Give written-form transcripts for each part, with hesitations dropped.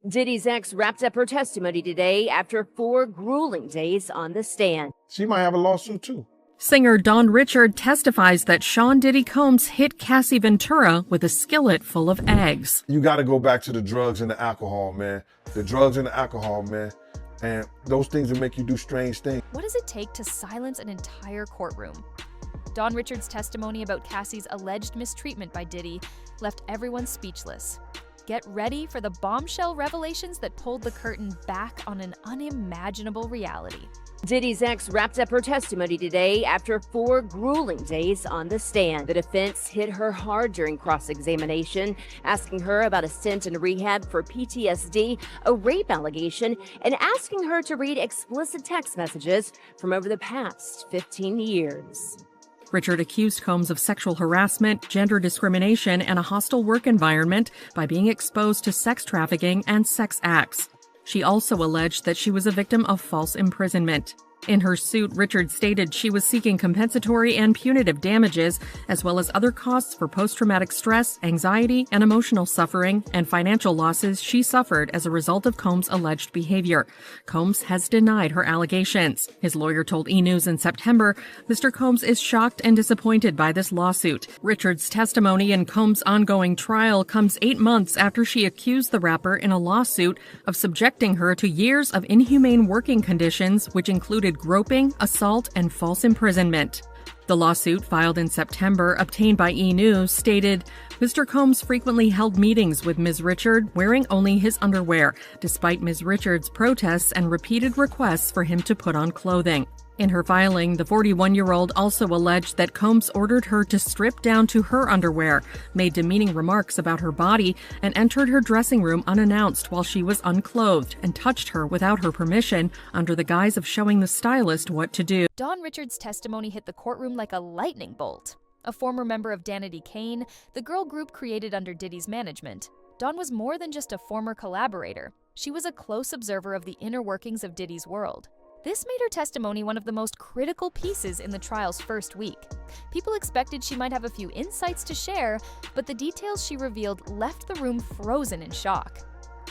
Diddy's ex wrapped up her testimony today after 4 grueling days on the stand. She might have a lawsuit too. Singer Don Richard testifies that Sean Diddy Combs hit Cassie Ventura with a skillet full of eggs. You got to go back to the drugs and the alcohol, man. The drugs and the alcohol, man. And those things will make you do strange things. What does it take to silence an entire courtroom? Don Richard's testimony about Cassie's alleged mistreatment by Diddy left everyone speechless. Get ready for the bombshell revelations that pulled the curtain back on an unimaginable reality. Diddy's ex wrapped up her testimony today after 4 grueling days on the stand. The defense hit her hard during cross-examination, asking her about a stint in rehab for PTSD, a rape allegation, and asking her to read explicit text messages from over the past 15 years. Richard accused Combs of sexual harassment, gender discrimination, and a hostile work environment by being exposed to sex trafficking and sex acts. She also alleged that she was a victim of false imprisonment. In her suit, Richard stated she was seeking compensatory and punitive damages, as well as other costs for post-traumatic stress, anxiety, and emotional suffering, and financial losses she suffered as a result of Combs' alleged behavior. Combs has denied her allegations. His lawyer told E! News in September, Mr. Combs is shocked and disappointed by this lawsuit. Richard's testimony in Combs' ongoing trial comes 8 months after she accused the rapper in a lawsuit of subjecting her to years of inhumane working conditions, which included groping, assault, and false imprisonment. The lawsuit, filed in September, obtained by E! News, stated, Mr. Combs frequently held meetings with Ms. Richard wearing only his underwear, despite Ms. Richard's protests and repeated requests for him to put on clothing. In her filing, the 41-year-old also alleged that Combs ordered her to strip down to her underwear, made demeaning remarks about her body, and entered her dressing room unannounced while she was unclothed, and touched her without her permission under the guise of showing the stylist what to do. Don Richard's testimony hit the courtroom like a lightning bolt. A former member of Danity Kane, the girl group created under Diddy's management, Dawn was more than just a former collaborator. She was a close observer of the inner workings of Diddy's world. This made her testimony one of the most critical pieces in the trial's first week. People expected she might have a few insights to share, but the details she revealed left the room frozen in shock.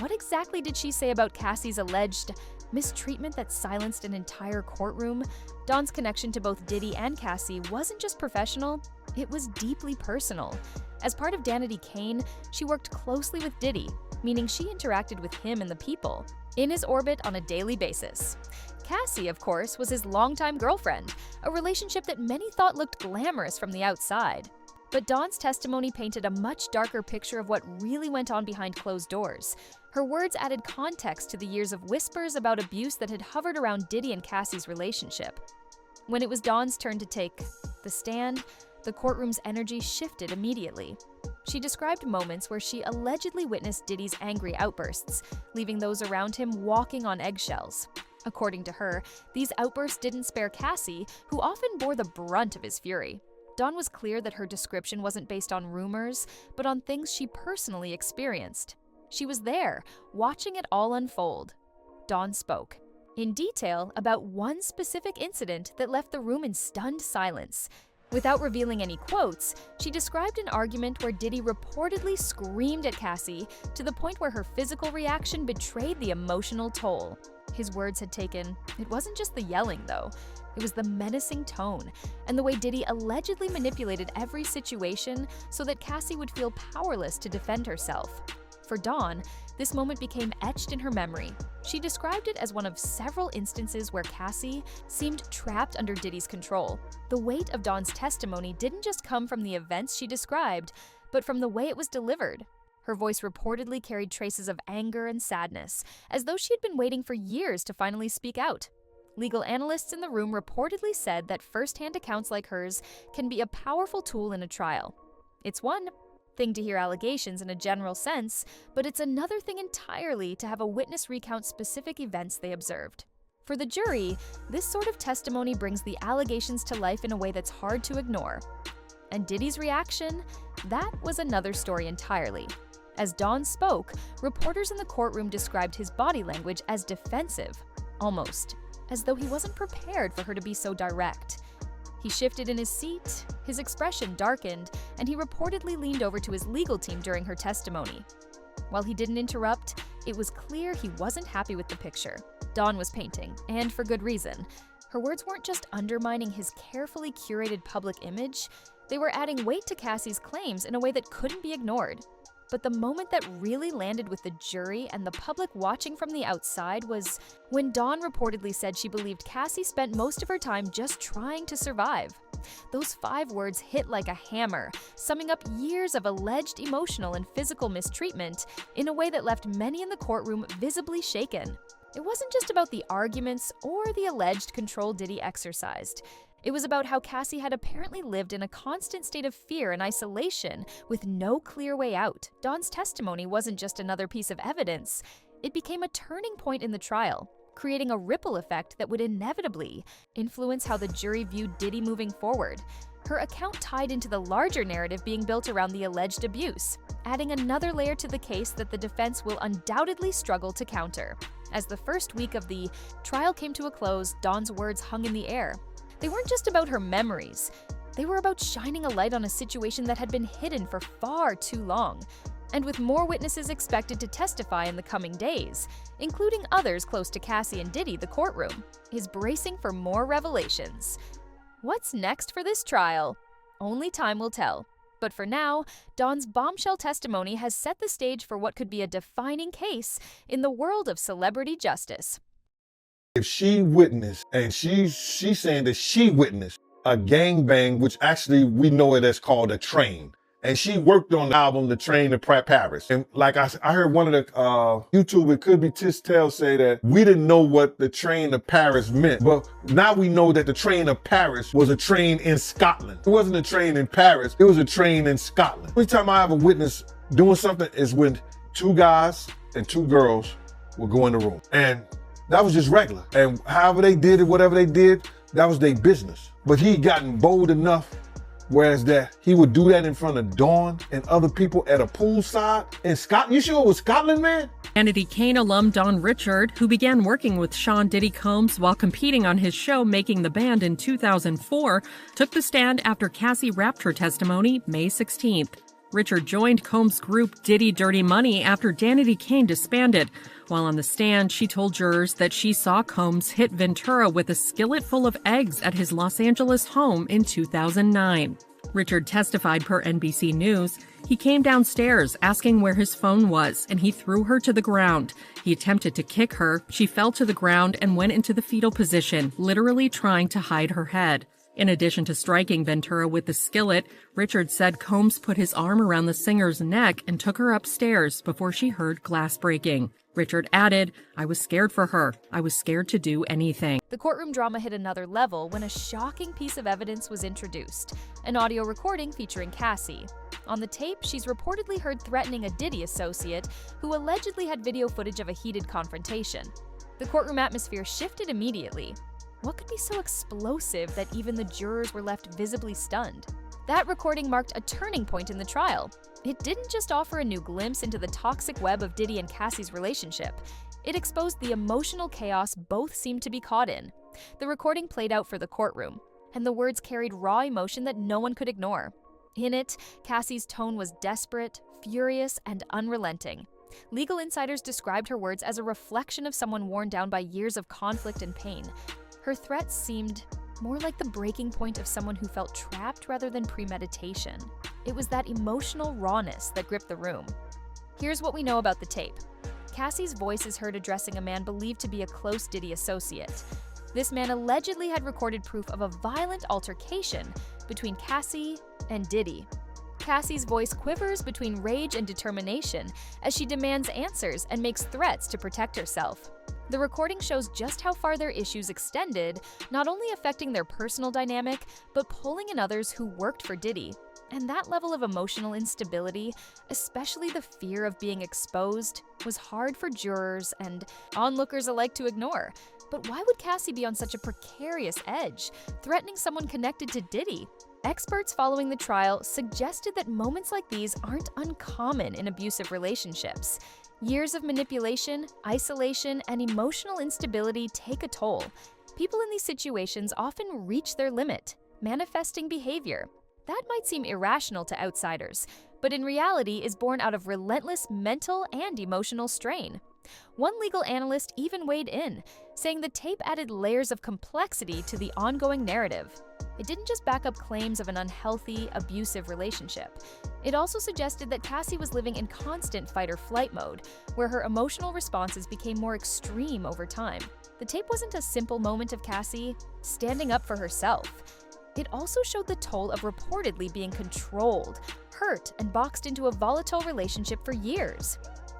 What exactly did she say about Cassie's alleged mistreatment that silenced an entire courtroom? Dawn's connection to both Diddy and Cassie wasn't just professional, it was deeply personal. As part of Danity Kane, she worked closely with Diddy, meaning she interacted with him and the people in his orbit on a daily basis. Cassie, of course, was his longtime girlfriend, a relationship that many thought looked glamorous from the outside. But Dawn's testimony painted a much darker picture of what really went on behind closed doors. Her words added context to the years of whispers about abuse that had hovered around Diddy and Cassie's relationship. When it was Dawn's turn to take the stand, the courtroom's energy shifted immediately. She described moments where she allegedly witnessed Diddy's angry outbursts, leaving those around him walking on eggshells. According to her, these outbursts didn't spare Cassie, who often bore the brunt of his fury. Dawn was clear that her description wasn't based on rumors, but on things she personally experienced. She was there, watching it all unfold. Dawn spoke in detail about one specific incident that left the room in stunned silence. Without revealing any quotes, she described an argument where Diddy reportedly screamed at Cassie to the point where her physical reaction betrayed the emotional toll. His words had taken, it wasn't just the yelling though, it was the menacing tone and the way Diddy allegedly manipulated every situation so that Cassie would feel powerless to defend herself. For Dawn, this moment became etched in her memory. She described it as one of several instances where Cassie seemed trapped under Diddy's control. The weight of Dawn's testimony didn't just come from the events she described, but from the way it was delivered. Her voice reportedly carried traces of anger and sadness, as though she had been waiting for years to finally speak out. Legal analysts in the room reportedly said that first-hand accounts like hers can be a powerful tool in a trial. It's one thing to hear allegations in a general sense, but it's another thing entirely to have a witness recount specific events they observed. For the jury, this sort of testimony brings the allegations to life in a way that's hard to ignore. And Diddy's reaction? That was another story entirely. As Dawn spoke, reporters in the courtroom described his body language as defensive, almost, as though he wasn't prepared for her to be so direct. He shifted in his seat, his expression darkened, and he reportedly leaned over to his legal team during her testimony. While he didn't interrupt, It was clear he wasn't happy with the picture Dawn was painting, and for good reason. Her words weren't just undermining his carefully curated public image, they were adding weight to Cassie's claims in a way that couldn't be ignored. But the moment that really landed with the jury and the public watching from the outside was when Dawn reportedly said she believed Cassie spent most of her time just trying to survive. Those 5 words hit like a hammer, summing up years of alleged emotional and physical mistreatment in a way that left many in the courtroom visibly shaken. It wasn't just about the arguments or the alleged control Diddy exercised. It was about how Cassie had apparently lived in a constant state of fear and isolation with no clear way out. Dawn's testimony wasn't just another piece of evidence. It became a turning point in the trial, creating a ripple effect that would inevitably influence how the jury viewed Diddy moving forward. Her account tied into the larger narrative being built around the alleged abuse, adding another layer to the case that the defense will undoubtedly struggle to counter. As the first week of the trial came to a close, Dawn's words hung in the air. They weren't just about her memories. They were about shining a light on a situation that had been hidden for far too long. And with more witnesses expected to testify in the coming days, including others close to Cassie and Diddy, the courtroom is bracing for more revelations. What's next for this trial? Only time will tell. But for now, Dawn's bombshell testimony has set the stage for what could be a defining case in the world of celebrity justice. If she witnessed, and she's saying that she witnessed a gangbang, which actually we know it as called a train. And she worked on the album, The Train to Paris. And like I heard one of the YouTube, it could be Tistel, say that we didn't know what the train to Paris meant. But now we know that the train to Paris was a train in Scotland. It wasn't a train in Paris, it was a train in Scotland. Every time I have a witness doing something is when 2 guys and 2 girls will go in the room. And that was just regular. And however they did it, whatever they did, that was their business. But he gotten bold enough, whereas that he would do that in front of Dawn and other people at a poolside in Scotland. You sure it was Scotland, man? Danity Kane alum Don Richard, who began working with Sean Diddy Combs while competing on his show Making the Band in 2004, took the stand after Cassie wrapped her testimony May 16th. Richard joined Combs' group Diddy Dirty Money after Danity Kane disbanded. While on the stand, she told jurors that she saw Combs hit Ventura with a skillet full of eggs at his Los Angeles home in 2009. Richard testified per NBC News. He came downstairs asking where his phone was, and he threw her to the ground. He attempted to kick her. She fell to the ground and went into the fetal position, literally trying to hide her head. In addition to striking Ventura with the skillet, Richard said Combs put his arm around the singer's neck and took her upstairs before she heard glass breaking. Richard added, "I was scared for her. I was scared to do anything." The courtroom drama hit another level when a shocking piece of evidence was introduced, an audio recording featuring Cassie. On the tape, she's reportedly heard threatening a Diddy associate who allegedly had video footage of a heated confrontation. The courtroom atmosphere shifted immediately. What could be so explosive that even the jurors were left visibly stunned? That recording marked a turning point in the trial. It didn't just offer a new glimpse into the toxic web of Diddy and Cassie's relationship. It exposed the emotional chaos both seemed to be caught in. The recording played out for the courtroom, and the words carried raw emotion that no one could ignore. In it, Cassie's tone was desperate, furious, and unrelenting. Legal insiders described her words as a reflection of someone worn down by years of conflict and pain. Her threats seemed more like the breaking point of someone who felt trapped rather than premeditation. It was that emotional rawness that gripped the room. Here's what we know about the tape. Cassie's voice is heard addressing a man believed to be a close Diddy associate. This man allegedly had recorded proof of a violent altercation between Cassie and Diddy. Cassie's voice quivers between rage and determination as she demands answers and makes threats to protect herself. The recording shows just how far their issues extended, not only affecting their personal dynamic, but pulling in others who worked for Diddy. And that level of emotional instability, especially the fear of being exposed, was hard for jurors and onlookers alike to ignore. But why would Cassie be on such a precarious edge, threatening someone connected to Diddy? Experts following the trial suggested that moments like these aren't uncommon in abusive relationships. Years of manipulation, isolation, and emotional instability take a toll. People in these situations often reach their limit, manifesting behavior that might seem irrational to outsiders, but in reality is born out of relentless mental and emotional strain. One legal analyst even weighed in, saying the tape added layers of complexity to the ongoing narrative. It didn't just back up claims of an unhealthy, abusive relationship. It also suggested that Cassie was living in constant fight-or-flight mode, where her emotional responses became more extreme over time. The tape wasn't a simple moment of Cassie standing up for herself. It also showed the toll of reportedly being controlled, hurt, and boxed into a volatile relationship for years.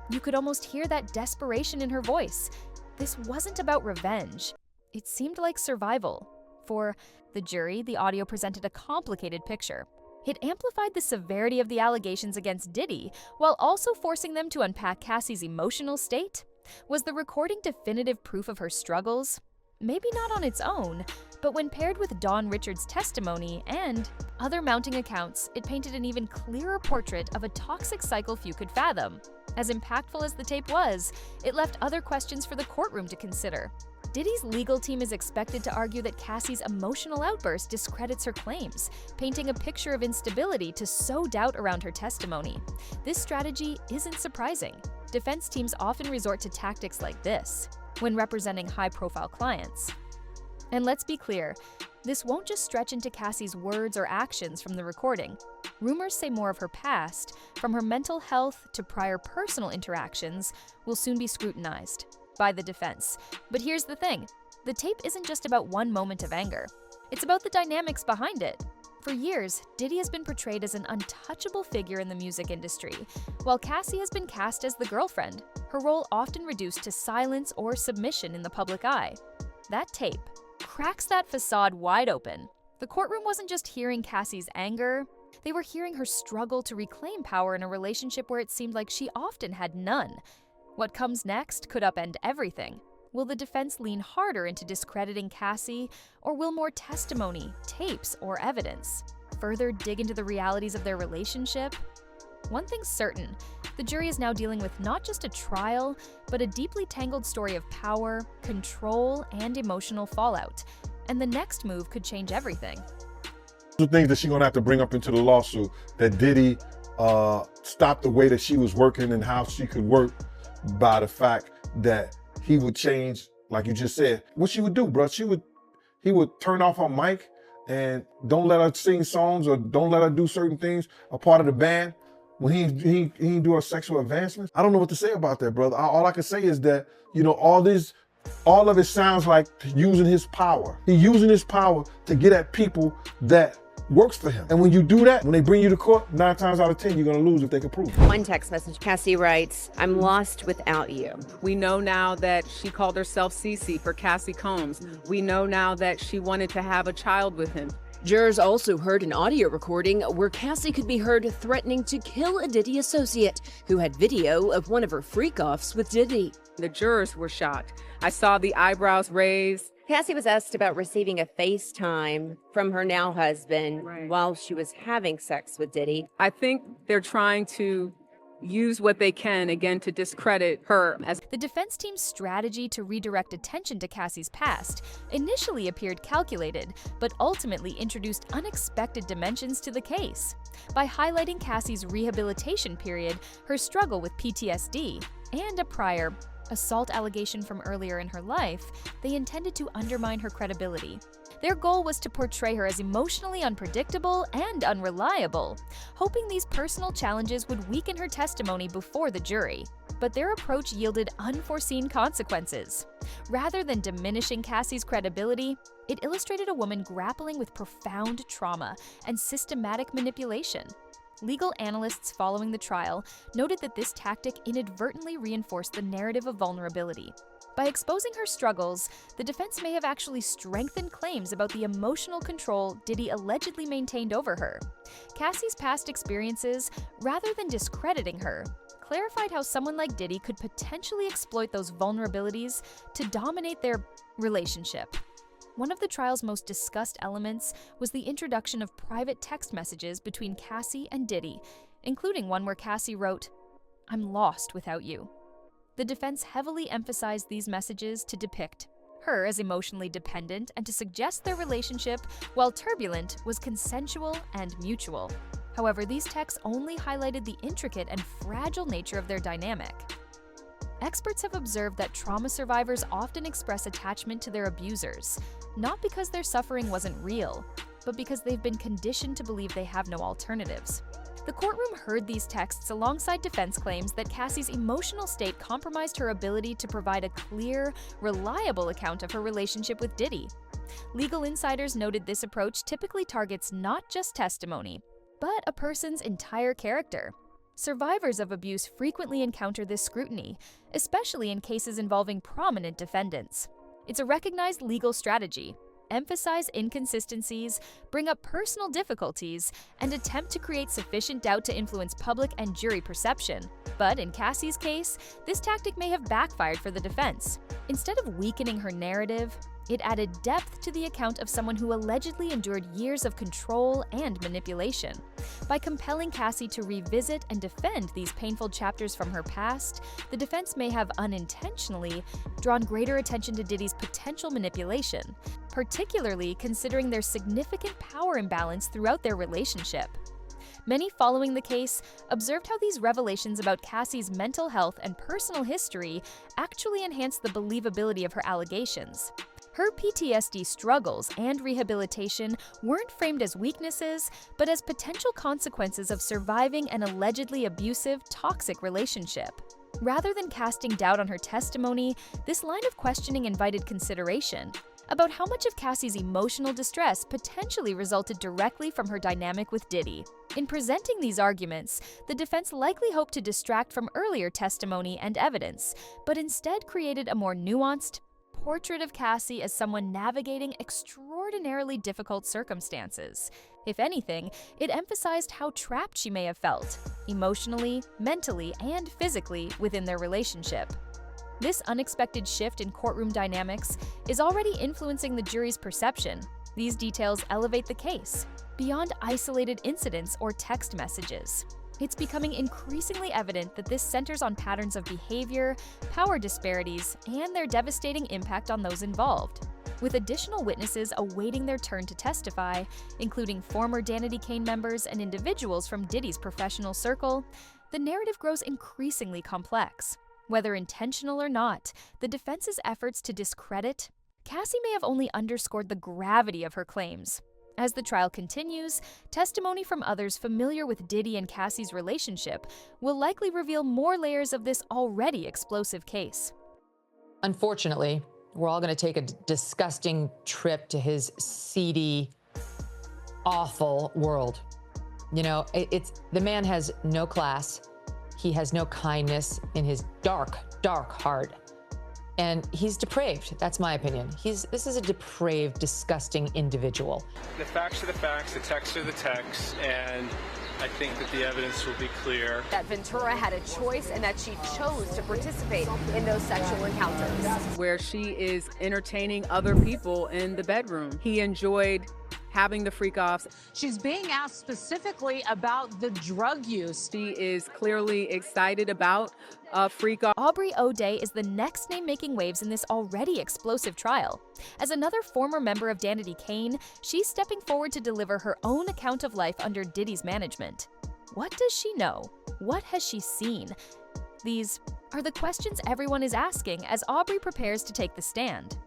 You could almost hear that desperation in her voice. This wasn't about revenge. It seemed like survival. For the jury, the audio presented a complicated picture. It amplified the severity of the allegations against Diddy, while also forcing them to unpack Cassie's emotional state. Was the recording definitive proof of her struggles? Maybe not on its own, but when paired with Dawn Richards' testimony and other mounting accounts, it painted an even clearer portrait of a toxic cycle few could fathom. As impactful as the tape was, it left other questions for the courtroom to consider. Diddy's legal team is expected to argue that Cassie's emotional outburst discredits her claims, painting a picture of instability to sow doubt around her testimony. This strategy isn't surprising. Defense teams often resort to tactics like this when representing high-profile clients. And let's be clear, this won't just stretch into Cassie's words or actions from the recording. Rumors say more of her past, from her mental health to prior personal interactions, will soon be scrutinized by the defense. But here's the thing, the tape isn't just about one moment of anger. It's about the dynamics behind it. For years, Diddy has been portrayed as an untouchable figure in the music industry, while Cassie has been cast as the girlfriend, her role often reduced to silence or submission in the public eye. That tape cracks that facade wide open. The courtroom wasn't just hearing Cassie's anger, they were hearing her struggle to reclaim power in a relationship where it seemed like she often had none. What comes next could upend everything. Will the defense lean harder into discrediting Cassie, or will more testimony, tapes, or evidence further dig into the realities of their relationship? One thing's certain, the jury is now dealing with not just a trial, but a deeply tangled story of power, control, and emotional fallout. And the next move could change everything. The things that she's gonna have to bring up into the lawsuit, that Diddy stopped the way that she was working and how she could work by the fact that he would change, like you just said. What she would do, bro, he would turn off her mic and don't let her sing songs or don't let her do certain things, a part of the band, when he do her sexual advancements. I don't know what to say about that, brother. All I can say is that, you know, all of it sounds like using his power. He's using his power to get at people that works for him. And when you do that, when they bring you to court, 9 times out of 10, you're gonna lose if they can prove it. One text message, Cassie writes, "I'm lost without you." We know now that she called herself Cece for Cassie Combs. We know now that she wanted to have a child with him. Jurors also heard an audio recording where Cassie could be heard threatening to kill a Diddy associate who had video of one of her freak-offs with Diddy. The jurors were shocked. I saw the eyebrows raised. Cassie was asked about receiving a FaceTime from her now husband while she was having sex with Diddy. I think they're trying to use what they can, again, to discredit her. The defense team's strategy to redirect attention to Cassie's past initially appeared calculated, but ultimately introduced unexpected dimensions to the case. By highlighting Cassie's rehabilitation period, her struggle with PTSD, and a prior assault allegation from earlier in her life, they intended to undermine her credibility. Their goal was to portray her as emotionally unpredictable and unreliable, hoping these personal challenges would weaken her testimony before the jury. But their approach yielded unforeseen consequences. Rather than diminishing Cassie's credibility, it illustrated a woman grappling with profound trauma and systematic manipulation. Legal analysts following the trial noted that this tactic inadvertently reinforced the narrative of vulnerability. By exposing her struggles, the defense may have actually strengthened claims about the emotional control Diddy allegedly maintained over her. Cassie's past experiences, rather than discrediting her, clarified how someone like Diddy could potentially exploit those vulnerabilities to dominate their relationship. One of the trial's most discussed elements was the introduction of private text messages between Cassie and Diddy, including one where Cassie wrote, "I'm lost without you." The defense heavily emphasized these messages to depict her as emotionally dependent and to suggest their relationship, while turbulent, was consensual and mutual. However, these texts only highlighted the intricate and fragile nature of their dynamic. Experts have observed that trauma survivors often express attachment to their abusers, not because their suffering wasn't real, but because they've been conditioned to believe they have no alternatives. The courtroom heard these texts alongside defense claims that Cassie's emotional state compromised her ability to provide a clear, reliable account of her relationship with Diddy. Legal insiders noted this approach typically targets not just testimony, but a person's entire character. Survivors of abuse frequently encounter this scrutiny, especially in cases involving prominent defendants. It's a recognized legal strategy. Emphasize inconsistencies, bring up personal difficulties, and attempt to create sufficient doubt to influence public and jury perception. But in Cassie's case, this tactic may have backfired for the defense. Instead of weakening her narrative, it added depth to the account of someone who allegedly endured years of control and manipulation. By compelling Cassie to revisit and defend these painful chapters from her past, the defense may have unintentionally drawn greater attention to Diddy's potential manipulation, particularly considering their significant power imbalance throughout their relationship. Many following the case observed how these revelations about Cassie's mental health and personal history actually enhanced the believability of her allegations. Her PTSD struggles and rehabilitation weren't framed as weaknesses, but as potential consequences of surviving an allegedly abusive, toxic relationship. Rather than casting doubt on her testimony, this line of questioning invited consideration about how much of Cassie's emotional distress potentially resulted directly from her dynamic with Diddy. In presenting these arguments, the defense likely hoped to distract from earlier testimony and evidence, but instead created a more nuanced portrait of Cassie as someone navigating extraordinarily difficult circumstances. If anything, it emphasized how trapped she may have felt, emotionally, mentally, and physically within their relationship. This unexpected shift in courtroom dynamics is already influencing the jury's perception. These details elevate the case beyond isolated incidents or text messages. It's becoming increasingly evident that this centers on patterns of behavior, power disparities, and their devastating impact on those involved. With additional witnesses awaiting their turn to testify, including former Danity Kane members and individuals from Diddy's professional circle, the narrative grows increasingly complex. Whether intentional or not, the defense's efforts to discredit Cassie may have only underscored the gravity of her claims. As the trial continues, testimony from others familiar with Diddy and Cassie's relationship will likely reveal more layers of this already explosive case. Unfortunately, we're all going to take a disgusting trip to his seedy, awful world. You know, the man has no class. He has no kindness in his dark, dark heart. And he's depraved. That's my opinion. This is a depraved, disgusting individual. The facts are the facts, the texts are the texts, and I think that the evidence will be clear. That Ventura had a choice and that she chose to participate in those sexual encounters. Where she is entertaining other people in the bedroom. He enjoyed having the freak-offs. She's being asked specifically about the drug use. She is clearly excited about freak-off. Aubrey O'Day is the next name making waves in this already explosive trial. As another former member of Danity Kane, she's stepping forward to deliver her own account of life under Diddy's management. What does she know? What has she seen? These are the questions everyone is asking as Aubrey prepares to take the stand.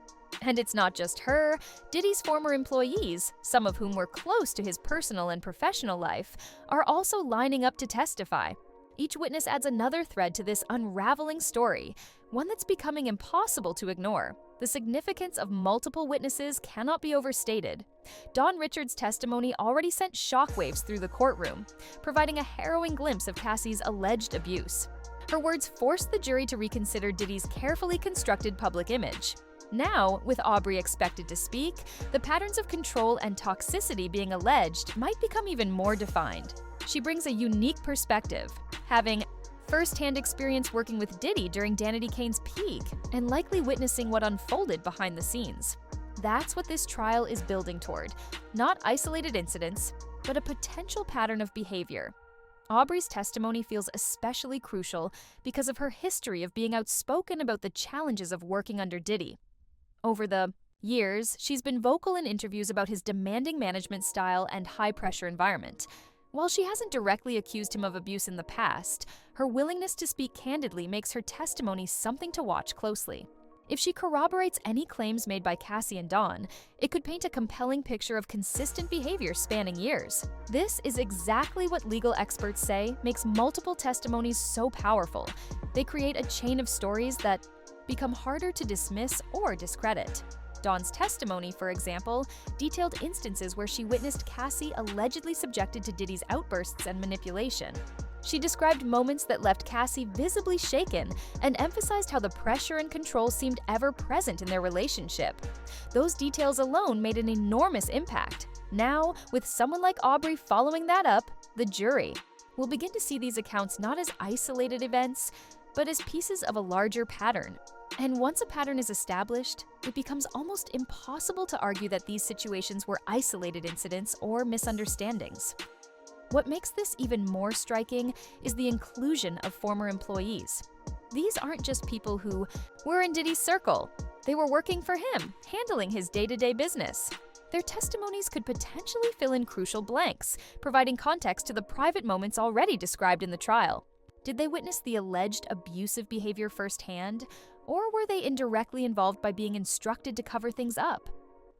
And it's not just her. Diddy's former employees, some of whom were close to his personal and professional life, are also lining up to testify. Each witness adds another thread to this unraveling story, one that's becoming impossible to ignore. The significance of multiple witnesses cannot be overstated. Dawn Richards' testimony already sent shockwaves through the courtroom, providing a harrowing glimpse of Cassie's alleged abuse. Her words forced the jury to reconsider Diddy's carefully constructed public image. Now, with Aubrey expected to speak, the patterns of control and toxicity being alleged might become even more defined. She brings a unique perspective, having first-hand experience working with Diddy during Danity Kane's peak and likely witnessing what unfolded behind the scenes. That's what this trial is building toward, not isolated incidents, but a potential pattern of behavior. Aubrey's testimony feels especially crucial because of her history of being outspoken about the challenges of working under Diddy. Over the years, she's been vocal in interviews about his demanding management style and high-pressure environment. While she hasn't directly accused him of abuse in the past, her willingness to speak candidly makes her testimony something to watch closely. If she corroborates any claims made by Cassie and Don, it could paint a compelling picture of consistent behavior spanning years. This is exactly what legal experts say makes multiple testimonies so powerful. They create a chain of stories that become harder to dismiss or discredit. Dawn's testimony, for example, detailed instances where she witnessed Cassie allegedly subjected to Diddy's outbursts and manipulation. She described moments that left Cassie visibly shaken and emphasized how the pressure and control seemed ever present in their relationship. Those details alone made an enormous impact. Now, with someone like Aubrey following that up, the jury will begin to see these accounts not as isolated events, but as pieces of a larger pattern. And once a pattern is established, it becomes almost impossible to argue that these situations were isolated incidents or misunderstandings. What makes this even more striking is the inclusion of former employees. These aren't just people who were in Diddy's circle. They were working for him, handling his day-to-day business. Their testimonies could potentially fill in crucial blanks, providing context to the private moments already described in the trial. Did they witness the alleged abusive behavior firsthand, or were they indirectly involved by being instructed to cover things up?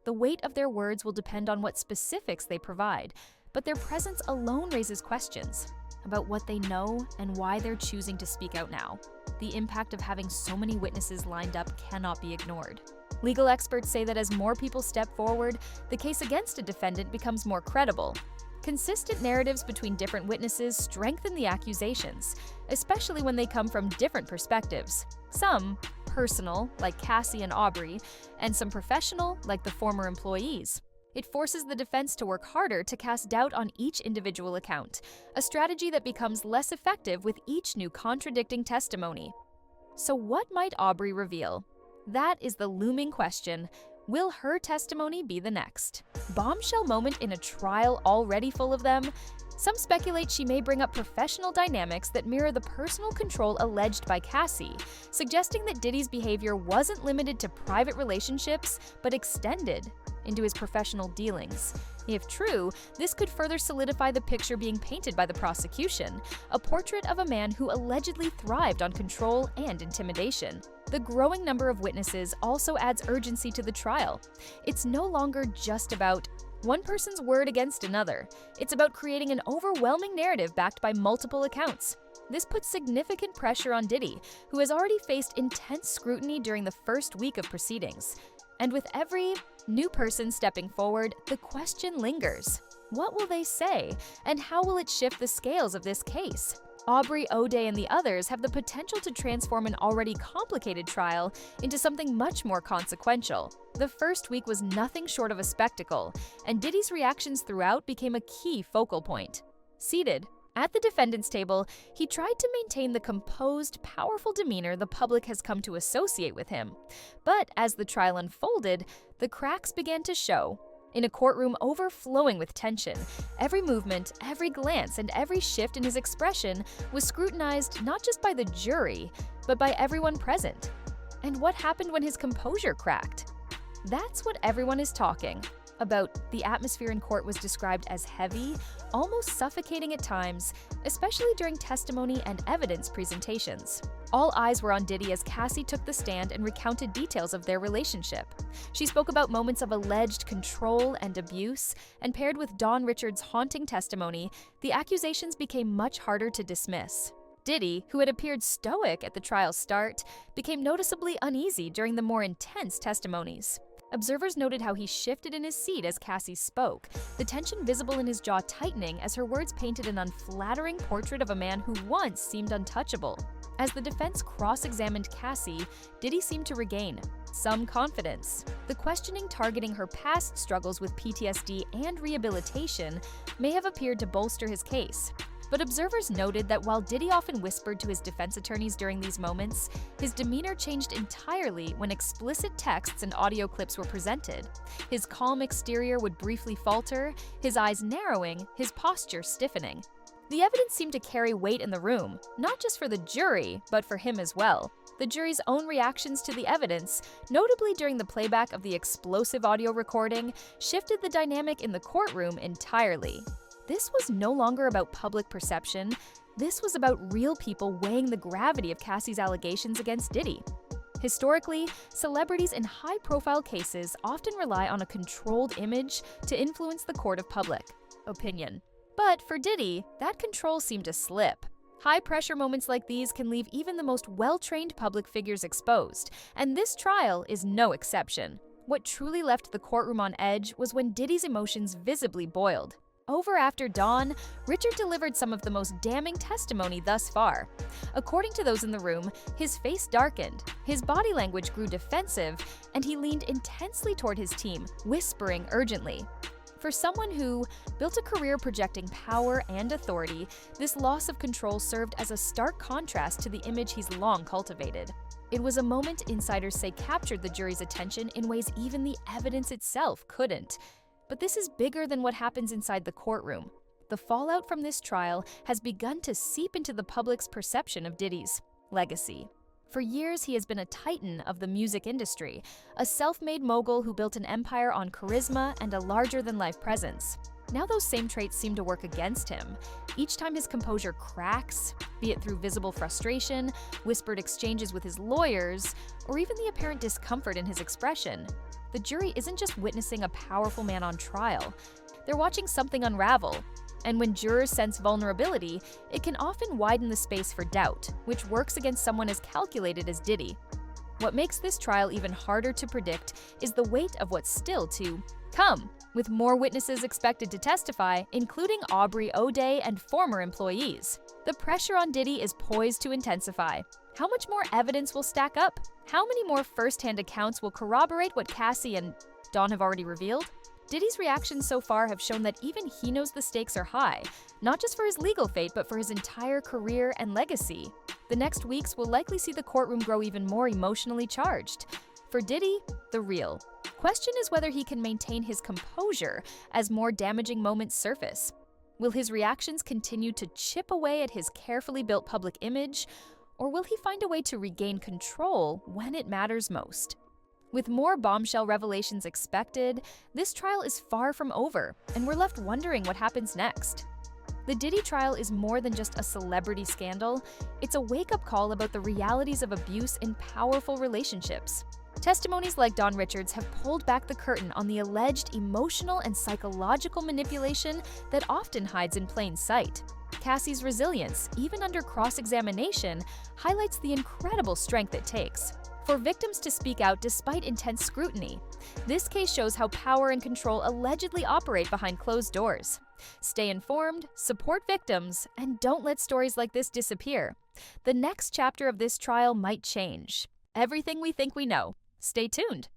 The weight of their words will depend on what specifics they provide, but their presence alone raises questions about what they know and why they're choosing to speak out now. The impact of having so many witnesses lined up cannot be ignored. Legal experts say that as more people step forward, the case against a defendant becomes more credible. Consistent narratives between different witnesses strengthen the accusations, especially when they come from different perspectives. Some personal, like Cassie and Aubrey, and some professional, like the former employees. It forces the defense to work harder to cast doubt on each individual account, a strategy that becomes less effective with each new contradicting testimony. So what might Aubrey reveal? That is the looming question. Will her testimony be the next bombshell moment in a trial already full of them? Some speculate she may bring up professional dynamics that mirror the personal control alleged by Cassie, suggesting that Diddy's behavior wasn't limited to private relationships, but extended into his professional dealings. If true, this could further solidify the picture being painted by the prosecution, a portrait of a man who allegedly thrived on control and intimidation. The growing number of witnesses also adds urgency to the trial. It's no longer just about one person's word against another. It's about creating an overwhelming narrative backed by multiple accounts. This puts significant pressure on Diddy, who has already faced intense scrutiny during the first week of proceedings. And with every new person stepping forward, the question lingers. What will they say, and how will it shift the scales of this case? Aubrey, O'Day, and the others have the potential to transform an already complicated trial into something much more consequential. The first week was nothing short of a spectacle, and Diddy's reactions throughout became a key focal point. Seated at the defendant's table, he tried to maintain the composed, powerful demeanor the public has come to associate with him. But as the trial unfolded, the cracks began to show. In a courtroom overflowing with tension, every movement, every glance, and every shift in his expression was scrutinized not just by the jury, but by everyone present. And what happened when his composure cracked? That's what everyone is talking about. The atmosphere in court was described as heavy, almost suffocating at times, especially during testimony and evidence presentations. All eyes were on Diddy as Cassie took the stand and recounted details of their relationship. She spoke about moments of alleged control and abuse, and paired with Don Richards' haunting testimony, the accusations became much harder to dismiss. Diddy, who had appeared stoic at the trial's start, became noticeably uneasy during the more intense testimonies. Observers noted how he shifted in his seat as Cassie spoke, the tension visible in his jaw tightening as her words painted an unflattering portrait of a man who once seemed untouchable. As the defense cross-examined Cassie, Diddy seemed to regain some confidence. The questioning targeting her past struggles with PTSD and rehabilitation may have appeared to bolster his case. But observers noted that while Diddy often whispered to his defense attorneys during these moments, his demeanor changed entirely when explicit texts and audio clips were presented. His calm exterior would briefly falter, his eyes narrowing, his posture stiffening. The evidence seemed to carry weight in the room, not just for the jury, but for him as well. The jury's own reactions to the evidence, notably during the playback of the explosive audio recording, shifted the dynamic in the courtroom entirely. this was no longer about public perception. This was about real people weighing the gravity of Cassie's allegations against Diddy. Historically, celebrities in high-profile cases often rely on a controlled image to influence the court of public opinion. But for Diddy, that control seemed to slip. High-pressure moments like these can leave even the most well-trained public figures exposed, and this trial is no exception. What truly left the courtroom on edge was when Diddy's emotions visibly boiled. Over after dawn, Richard delivered some of the most damning testimony thus far. According to those in the room, his face darkened, his body language grew defensive, and he leaned intensely toward his team, whispering urgently. For someone who built a career projecting power and authority, this loss of control served as a stark contrast to the image he's long cultivated. It was a moment insiders say captured the jury's attention in ways even the evidence itself couldn't. But this is bigger than what happens inside the courtroom. The fallout from this trial has begun to seep into the public's perception of Diddy's legacy. For years, he has been a titan of the music industry, a self-made mogul who built an empire on charisma and a larger-than-life presence. Now those same traits seem to work against him. Each time his composure cracks, be it through visible frustration, whispered exchanges with his lawyers, or even the apparent discomfort in his expression, the jury isn't just witnessing a powerful man on trial. They're watching something unravel. And when jurors sense vulnerability, it can often widen the space for doubt, which works against someone as calculated as Diddy. What makes this trial even harder to predict is the weight of what's still to come, with more witnesses expected to testify, including Aubrey O'Day and former employees. The pressure on Diddy is poised to intensify. How much more evidence will stack up? How many more first-hand accounts will corroborate what Cassie and Don have already revealed? Diddy's reactions so far have shown that even he knows the stakes are high, not just for his legal fate, but for his entire career and legacy. The next weeks will likely see the courtroom grow even more emotionally charged. For Diddy, the real question is whether he can maintain his composure as more damaging moments surface. Will his reactions continue to chip away at his carefully built public image, or will he find a way to regain control when it matters most? With more bombshell revelations expected, this trial is far from over, and we're left wondering what happens next. The Diddy trial is more than just a celebrity scandal. It's a wake-up call about the realities of abuse in powerful relationships. Testimonies like Don Richards have pulled back the curtain on the alleged emotional and psychological manipulation that often hides in plain sight. Cassie's resilience, even under cross-examination, highlights the incredible strength it takes for victims to speak out despite intense scrutiny. This case shows how power and control allegedly operate behind closed doors. Stay informed, support victims, and don't let stories like this disappear. The next chapter of this trial might change everything we think we know. Stay tuned.